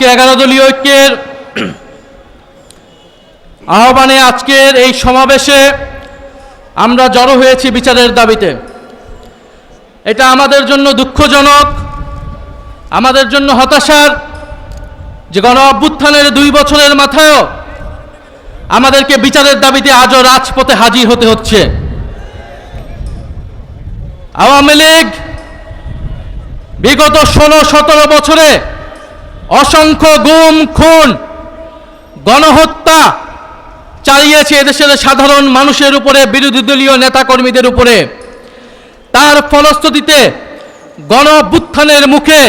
11 দলীয় ঐক্যের আহ্বানে আজকের এই সমাবেশে আমরা জড়ো হয়েছি বিচারের দাবিতে। এটা আমাদের জন্য দুঃখজনক, আমাদের জন্য হতাশার যে গণ অভ্যুত্থানের 2 বছরের মাথায়ও আমাদেরকে বিচারের দাবিতে আজও রাজপথে হাজির হতে হচ্ছে। আওয়ামী লীগ বিগত 16-17 বছরে অসংখ্য গুম খুন গণহত্যা চালিয়েছে এদেশের সাধারণ মানুষের উপরে, বিরোধী দলীয় নেতাকর্মীদের উপরে। তার ফলশ্রুতিতে গণ অভ্যুত্থানের মুখে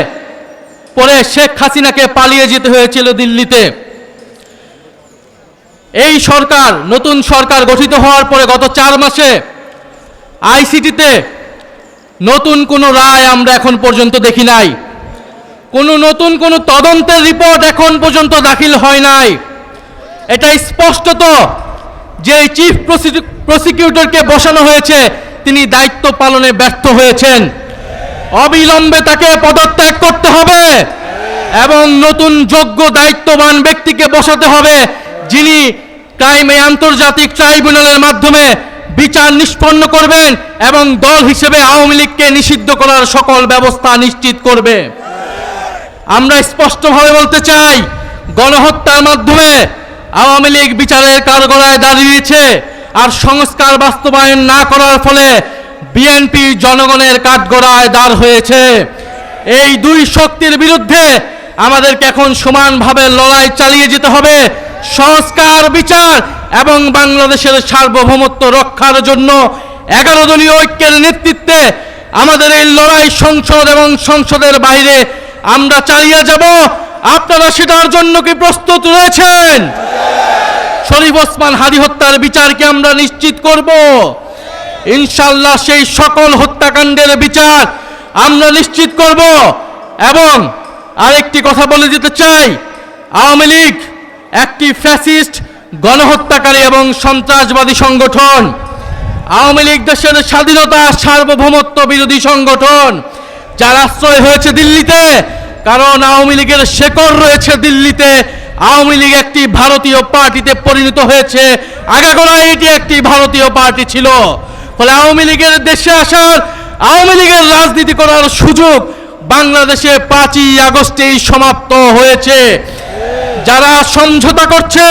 পড়ে শেখ হাসিনাকে পালিয়ে যেতে হয়েছিল দিল্লিতে। এই সরকার, নতুন সরকার গঠিত হওয়ার পরে গত 4 মাসে আইসিটিতে নতুন কোনো রায় আমরা এখন পর্যন্ত দেখি নাই। নতুন কোনো তদন্তের রিপোর্ট এখন পর্যন্ত দাখিল হয় নাই। এটা স্পষ্টত যে চিফ প্রসিকিউটরকে বসানো হয়েছে তিনি দায়িত্ব পালনে ব্যর্থ হয়েছেন। অবিলম্বে তাকে পদত্যাগ করতে হবে এবং নতুন যোগ্য দায়িত্ববান ব্যক্তিকে বসাতে হবে, যিনি আন্তর্জাতিক ট্রাইব্যুনালের মাধ্যমে বিচার নিষ্পন্ন করবেন এবং দল হিসেবে আওয়ামী লীগকে নিষিদ্ধ করার সকল ব্যবস্থা নিশ্চিত করবে। আমরা স্পষ্টভাবে বলতে চাই, গণহত্যার মাধ্যমে আওয়ামী লীগ বিচারের কাঠগড়ায় দাঁড়িয়েছে, আর সংস্কার বাস্তবায়ন না করার ফলে বিএনপি জনগণের কাঠগড়ায় দাঁড় হয়েছে। এই 2 শক্তির বিরুদ্ধে আমাদেরকে এখন সমানভাবে লড়াই চালিয়ে যেতে হবে। সংস্কার, বিচার এবং বাংলাদেশের সার্বভৌমত্ব রক্ষার জন্য 11 দলীয় ঐক্যের নেতৃত্বে আমাদের এই লড়াই সংসদ এবং সংসদের বাইরে আমরা চালিয়ে যাব। আপনারা সেটার জন্য কি প্রস্তুত রয়েছেন? শরীফ ওসমান হাদী হত্যার বিচারকে আমরা নিশ্চিত করব ইনশাআল্লাহ। সেই সকল হত্যাকাণ্ডের বিচার আমরা নিশ্চিত করব। এবং আরেকটি কথা বলে দিতে চাই, আওয়ামী লীগ একটি ফ্যাসিস্ট, গণহত্যাকারী এবং সন্ত্রাসবাদী সংগঠন। আওয়ামী লীগ দেশের স্বাধীনতা, সার্বভৌমত্ব বিরোধী সংগঠন, যার আশ্রয় হয়েছে দিল্লিতে, কারণ আওয়ামী লীগের শেকড় রয়েছে দিল্লিতে। আওয়ামী লীগ একটি ভারতীয় পার্টিতে পরিণত হয়েছে, আগাগোড়াই এটি একটি ভারতীয় পার্টি ছিল। ফলে আওয়ামী লীগের দেশে আসার, আওয়ামী লীগের রাজনীতি করার সুযোগ বাংলাদেশে 5ই আগস্টেই সমাপ্ত হয়েছে। যারা সমঝোতা করছে,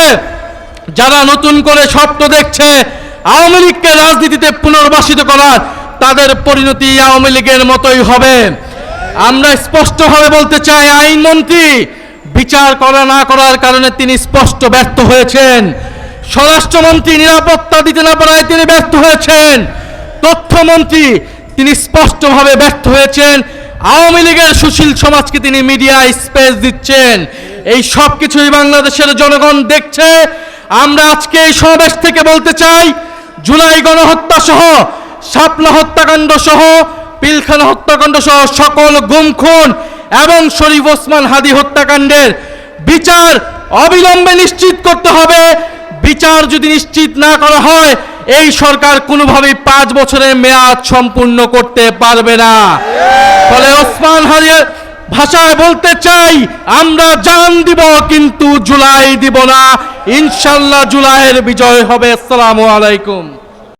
যারা নতুন করে স্বপ্ন দেখছে আওয়ামী লীগকে রাজনীতিতে পুনর্বাসিত করার, তাদের পরিণতি আওয়ামী লীগের মতোই হবে। আমরা স্পষ্টভাবে বলতে চাই, আইনমন্ত্রী বিচার করা না করার কারণে তিনি স্পষ্ট ব্যর্থ হয়েছেন। স্বরাষ্ট্রমন্ত্রী নিরাপত্তা দিতে না পারায় তিনি ব্যর্থ হয়েছেন। তথ্যমন্ত্রী তিনি স্পষ্টভাবে ব্যর্থ হয়েছেন। আওয়ামী লীগের সুশীল সমাজকে তিনি মিডিয়া স্পেস দিচ্ছেন। এই সব কিছুই বাংলাদেশের জনগণ দেখছে। আমরা আজকে এই সমাবেশ থেকে বলতে চাই, জুলাই গণহত্যা সহ, শাপলা হত্যাকাণ্ড সহ, পিলখানা হত্যাকাণ্ড সহ সকল গুম খুন এবং শরীফ ওসমান হাদী হত্যাকাণ্ডের বিচার অবিলম্বে নিশ্চিত করতে হবে। বিচার যদি নিশ্চিত না করা হয়, এই সরকার কোনোভাবেই 5 বছরের মেয়াদ সম্পূর্ণ করতে পারবে না। ফলে ওসমান হাদীর ভাষায় বলতে চাই, আমরা জান দিব কিন্তু জুলাই দিব না। ইনশাআল্লাহ জুলাইয়ের বিজয় হবে। আসসালামু আলাইকুম।